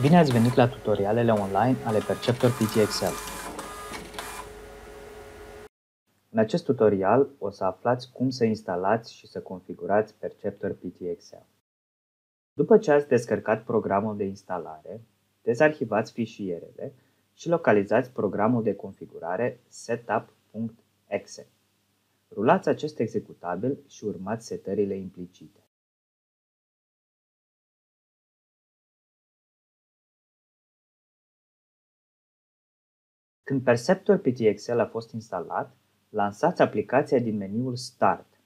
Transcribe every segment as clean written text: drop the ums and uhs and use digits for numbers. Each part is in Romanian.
Bine ați venit la tutorialele online ale Perceptor PT Excel. În acest tutorial o să aflați cum să instalați și să configurați Perceptor PT Excel. După ce ați descărcat programul de instalare, dezarhivați fișierele și localizați programul de configurare setup.exe. Rulați acest executabil și urmați setările implicite. Când Perceptor PT Excel a fost instalat, lansați aplicația din meniul Start.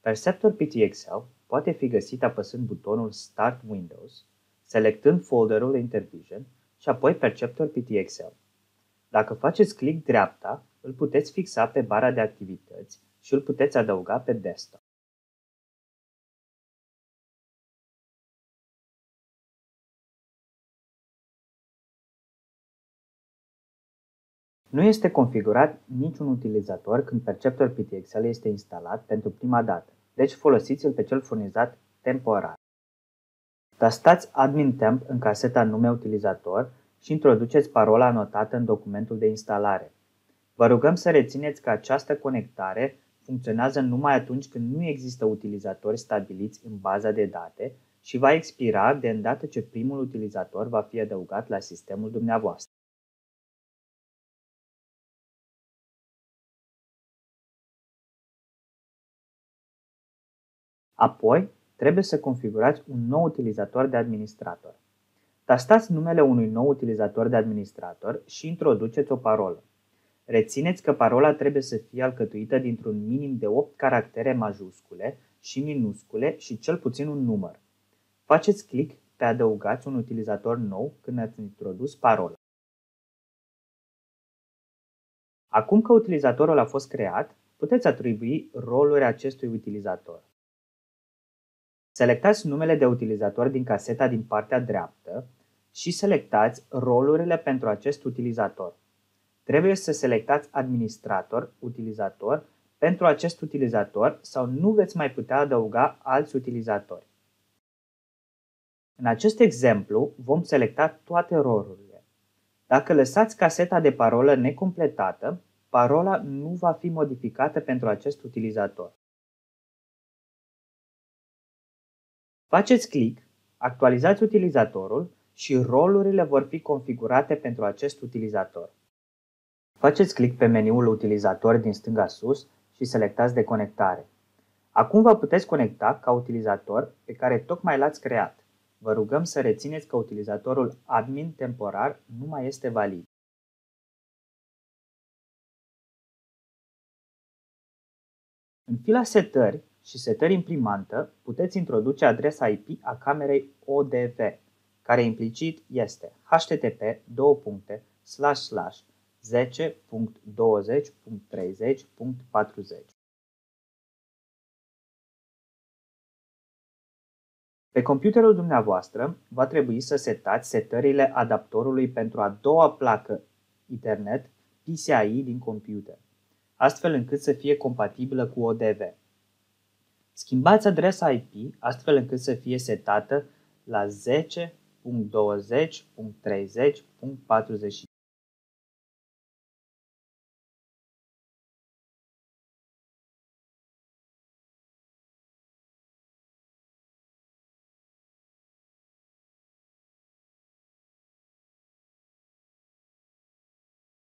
Perceptor PT Excel poate fi găsit apăsând butonul Start Windows, selectând folderul Intervision și apoi Perceptor PT Excel. Dacă faceți click dreapta, îl puteți fixa pe bara de activități și îl puteți adăuga pe desktop. Nu este configurat niciun utilizator când Perceptor PT Excel este instalat pentru prima dată, deci folosiți-l pe cel furnizat temporar. Tastați Admin Temp în caseta nume utilizator și introduceți parola anotată în documentul de instalare. Vă rugăm să rețineți că această conectare funcționează numai atunci când nu există utilizatori stabiliți în baza de date și va expira de îndată ce primul utilizator va fi adăugat la sistemul dumneavoastră. Apoi, trebuie să configurați un nou utilizator de administrator. Tastați numele unui nou utilizator de administrator și introduceți o parolă. Rețineți că parola trebuie să fie alcătuită dintr-un minim de 8 caractere majuscule și minuscule și cel puțin un număr. Faceți click pe adăugați un utilizator nou când ați introdus parola. Acum că utilizatorul a fost creat, puteți atribui roluri acestui utilizator. Selectați numele de utilizator din caseta din partea dreaptă și selectați rolurile pentru acest utilizator. Trebuie să selectați administrator, utilizator, pentru acest utilizator sau nu veți mai putea adăuga alți utilizatori. În acest exemplu vom selecta toate rolurile. Dacă lăsați caseta de parolă necompletată, parola nu va fi modificată pentru acest utilizator. Faceți click, actualizați utilizatorul și rolurile vor fi configurate pentru acest utilizator. Faceți click pe meniul Utilizatori din stânga sus și selectați Deconectare. Acum vă puteți conecta ca utilizator pe care tocmai l-ați creat. Vă rugăm să rețineți că utilizatorul admin temporar nu mai este valid. În fila Setări și Setări imprimantă puteți introduce adresa IP a camerei ODV, care implicit este http://10.20.30.40. Pe computerul dumneavoastră va trebui să setați setările adaptorului pentru a doua placă Ethernet PCIe din computer, astfel încât să fie compatibilă cu ODV. Schimbați adresa IP astfel încât să fie setată la 10.20.30.40.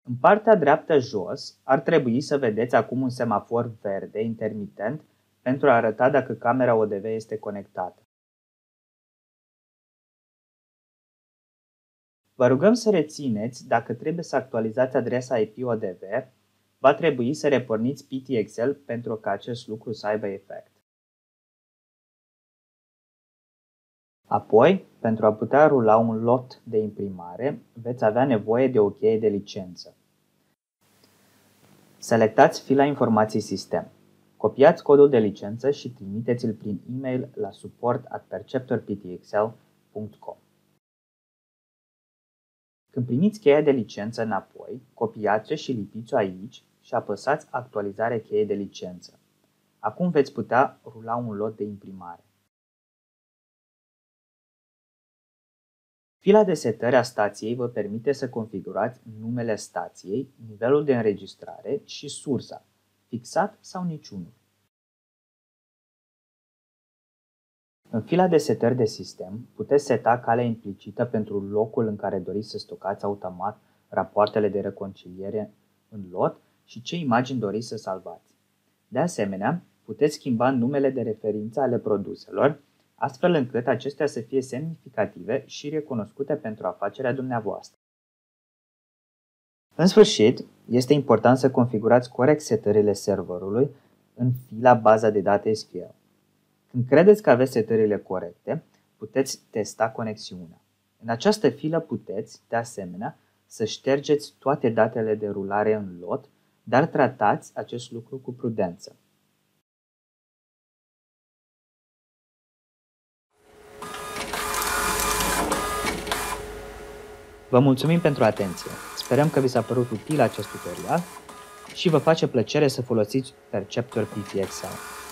În partea dreaptă jos ar trebui să vedeți acum un semafor verde intermitent pentru a arăta dacă camera ODV este conectată. Vă rugăm să rețineți, dacă trebuie să actualizați adresa IP ODV, va trebui să reporniți PT Excel pentru ca acest lucru să aibă efect. Apoi, pentru a putea rula un lot de imprimare, veți avea nevoie de o cheie de licență. Selectați fila Informații Sistem. Copiați codul de licență și trimiteți-l prin e-mail la support@perceptorptexcel.com. Când primiți cheia de licență înapoi, copiați-o și lipiți-o aici și apăsați Actualizare cheie de licență. Acum veți putea rula un lot de imprimare. Fila de setări a stației vă permite să configurați numele stației, nivelul de înregistrare și sursa, fixat sau niciunul. În fila de setări de sistem, puteți seta calea implicită pentru locul în care doriți să stocați automat rapoartele de reconciliere în lot și ce imagini doriți să salvați. De asemenea, puteți schimba numele de referință ale produselor, astfel încât acestea să fie semnificative și recunoscute pentru afacerea dumneavoastră. În sfârșit, este important să configurați corect setările serverului în fila baza de date SQL. Când credeți că aveți setările corecte, puteți testa conexiunea. În această filă puteți, de asemenea, să ștergeți toate datele de rulare în lot, dar tratați acest lucru cu prudență. Vă mulțumim pentru atenție! Sperăm că vi s-a părut util acest tutorial și vă face plăcere să folosiți Perceptor PTXL.